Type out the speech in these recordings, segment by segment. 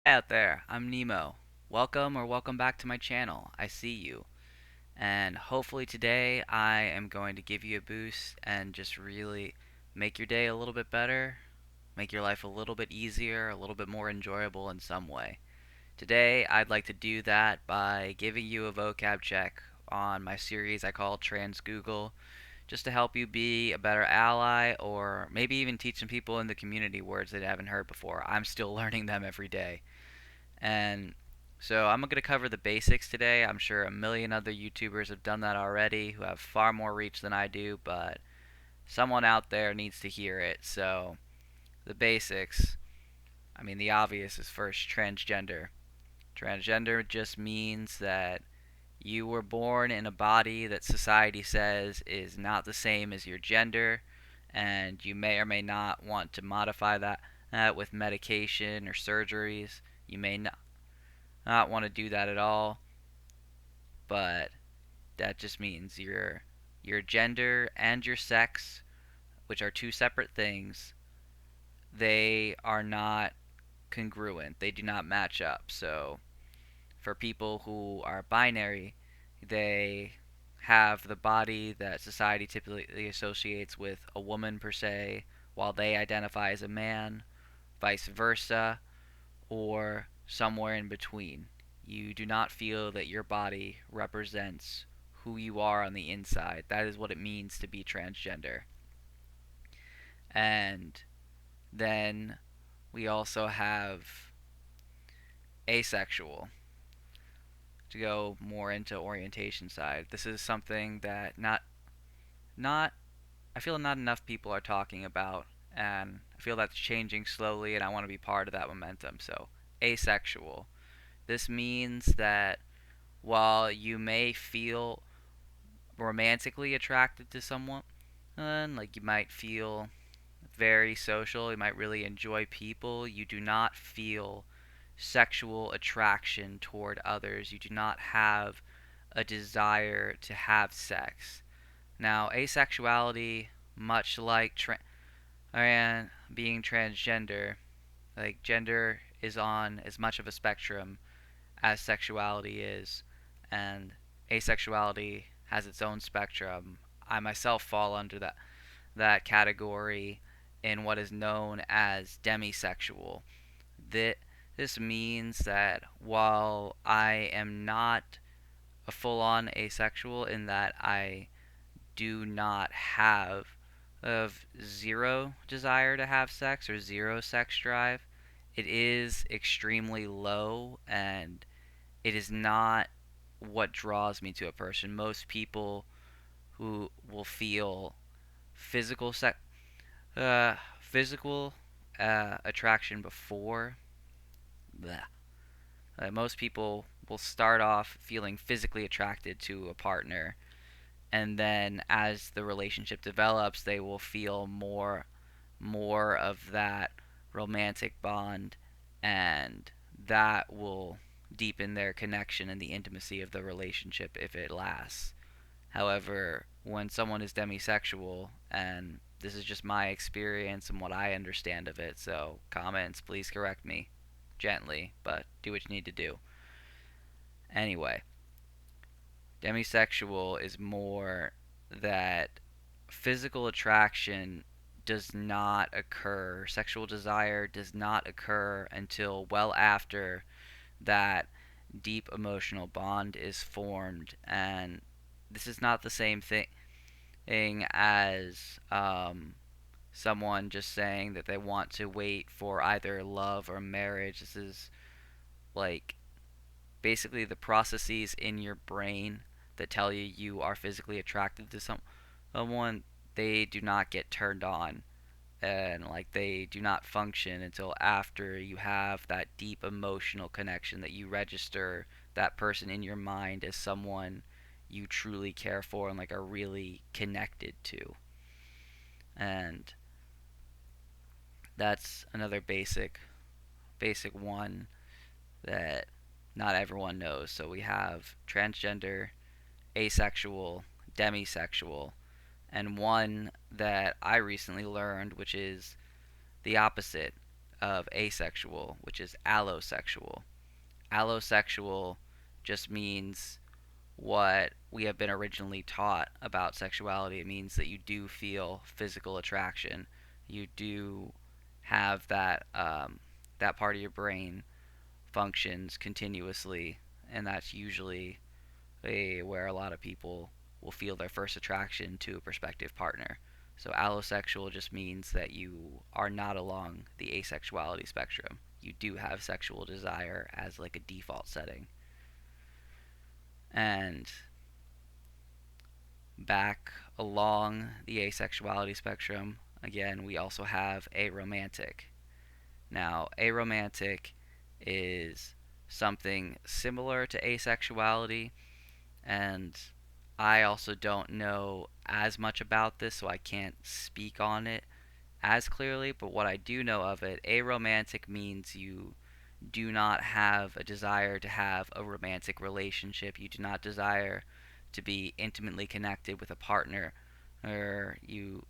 Hey out there, I'm Nemo. Welcome back to my channel. I see you. And hopefully today I am going to give you a boost and just really make your day a little bit better, make your life a little bit easier, a little bit more enjoyable in some way. Today I'd like to do that by giving you a vocab check on my series I call TransGoogle, just to help you be a better ally or maybe even teach some people in the community words they haven't heard before. I'm still learning them every day. And so I'm going to cover the basics today. I'm sure a million other YouTubers have done that already who have far more reach than I do, but someone out there needs to hear it. So the basics, the obvious is first transgender. Transgender just means that you were born in a body that society says is not the same as your gender, and you may or may not want to modify that with medication or surgeries. You may not want to do that at all, but that just means your gender and your sex, which are two separate things, they are not congruent. They do not match up. So for people who are binary, they have the body that society typically associates with a woman per se, while they identify as a man, vice versa, or somewhere in between. You do not feel that your body represents who you are on the inside. That is what it means to be transgender. And then we also have asexual, to go more into orientation side. This is something that not I feel not enough people are talking about, and I feel that's changing slowly, and I want to be part of that momentum. So asexual, this means that while you may feel romantically attracted to someone, like you might feel very social, you might really enjoy people, you do not feel sexual attraction toward others. You do not have a desire to have sex. Now, asexuality, much like and being transgender, like gender is on as much of a spectrum as sexuality is, and asexuality has its own spectrum. I myself fall under that category in what is known as demisexual. This means that while I am not a full-on asexual in that I do not have of zero desire to have sex or zero sex drive, it is extremely low, and it is not what draws me to a person. Most people who will feel physical sex, physical attraction before. Bleh. Most people will start off feeling physically attracted to a partner, and then as the relationship develops, they will feel more of that romantic bond, and that will deepen their connection and the intimacy of the relationship if it lasts. However, when someone is demisexual, and this is just my experience and what I understand of it, so comments, please correct me gently, but do what you need to do. Anyway, demisexual is more that physical attraction does not occur, sexual desire does not occur until well after that deep emotional bond is formed. And this is not the same thing as someone just saying that they want to wait for either love or marriage. This is like basically the processes in your brain that tell you you are physically attracted to someone, they do not get turned on, and like they do not function until after you have that deep emotional connection, that you register that person in your mind as someone you truly care for and like are really connected to. And that's another basic one that not everyone knows. So we have transgender, asexual, demisexual, and one that I recently learned, which is the opposite of asexual, which is allosexual. Allosexual just means what we have been originally taught about sexuality. It means that you do feel physical attraction. You do have that part of your brain functions continuously, and that's usually where a lot of people will feel their first attraction to a prospective partner. So allosexual just means that you are not along the asexuality spectrum. You do have sexual desire as like a default setting. And back along the asexuality spectrum, again, we also have aromantic. Now, aromantic is something similar to asexuality, and I also don't know as much about this, so I can't speak on it as clearly. But what I do know of it, aromantic means you do not have a desire to have a romantic relationship. You do not desire to be intimately connected with a partner, or you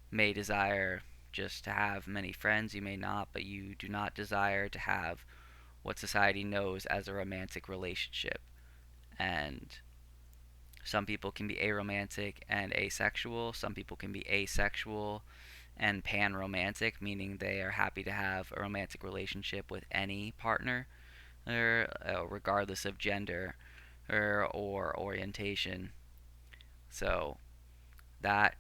may desire just to have many friends. You may not, but you do not desire to have what society knows as a romantic relationship. And some people can be aromantic and asexual. Some people can be asexual and panromantic, meaning they are happy to have a romantic relationship with any partner, regardless of gender or orientation. So that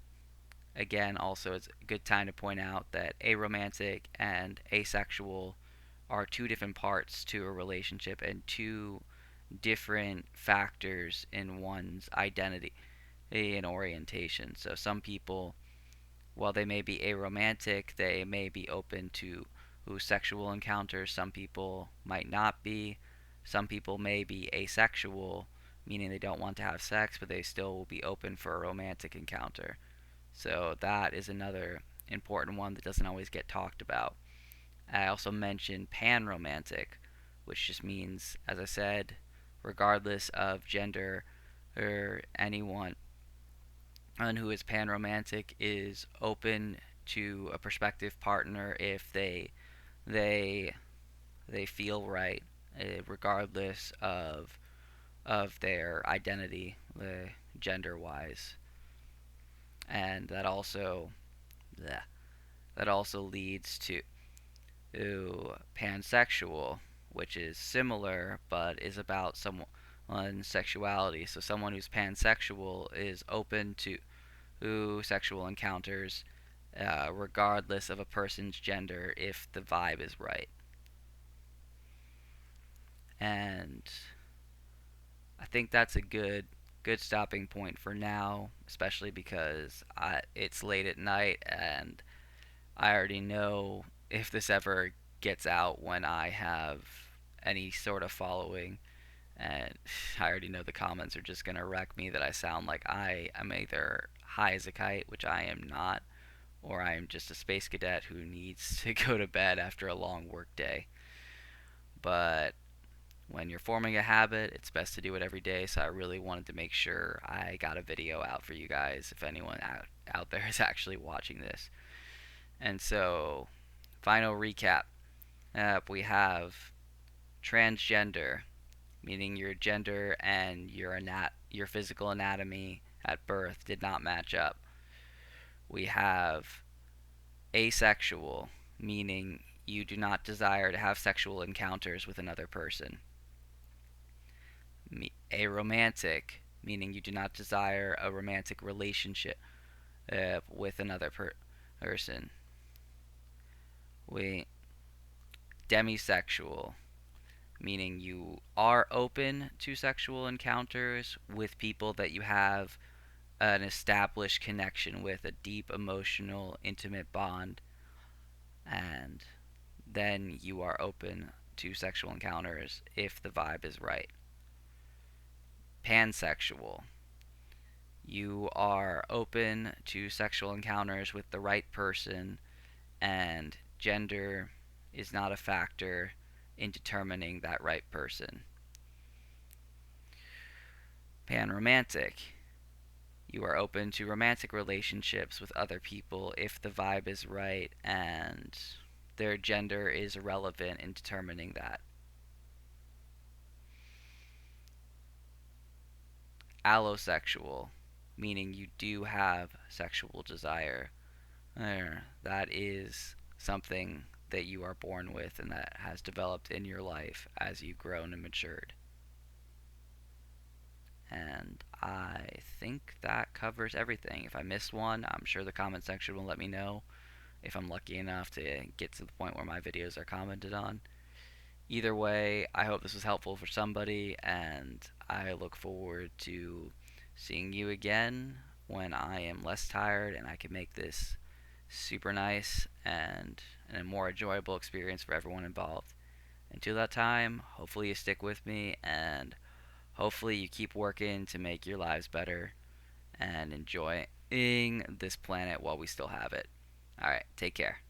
again also is a good time to point out that aromantic and asexual are two different parts to a relationship and two different factors in one's identity and orientation. So some people, while they may be aromantic, they may be open to sexual encounters. Some people might not be. Some people may be asexual, meaning they don't want to have sex, but they still will be open for a romantic encounter. So that is another important one that doesn't always get talked about. I also mentioned panromantic, which just means, as I said, regardless of gender or anyone who is panromantic is open to a prospective partner if they they feel right, regardless of their identity, gender wise, and that also leads to pansexual, which is similar but is about someone's sexuality. So someone who's pansexual is open to sexual encounters, regardless of a person's gender, if the vibe is right. And I think that's a good stopping point for now, especially because it's late at night and I already know if this ever gets out when I have any sort of following, and I already know the comments are just gonna wreck me that I sound like I am either high as a kite, which I am not, or I am just a space cadet who needs to go to bed after a long work day. But when you're forming a habit, it's best to do it every day, so I really wanted to make sure I got a video out for you guys if anyone out there is actually watching this. And so, final recap. We have transgender, meaning your gender and your physical anatomy at birth did not match up. We have asexual, meaning you do not desire to have sexual encounters with another person. Aromantic, meaning you do not desire a romantic relationship with another person. We demisexual, meaning you are open to sexual encounters with people that you have an established connection with, a deep emotional, intimate bond, and then you are open to sexual encounters if the vibe is right. Pansexual, you are open to sexual encounters with the right person, and gender is not a factor in determining that right person. Panromantic, you are open to romantic relationships with other people if the vibe is right, and their gender is irrelevant in determining that. Allosexual, meaning you do have sexual desire. That is something that you are born with and that has developed in your life as you've grown and matured. And I think that covers everything. If I missed one, I'm sure the comment section will let me know if I'm lucky enough to get to the point where my videos are commented on. Either way, I hope this was helpful for somebody, and I look forward to seeing you again when I am less tired and I can make this super nice and a more enjoyable experience for everyone involved. Until that time, hopefully you stick with me and hopefully you keep working to make your lives better and enjoying this planet while we still have it. Alright, take care.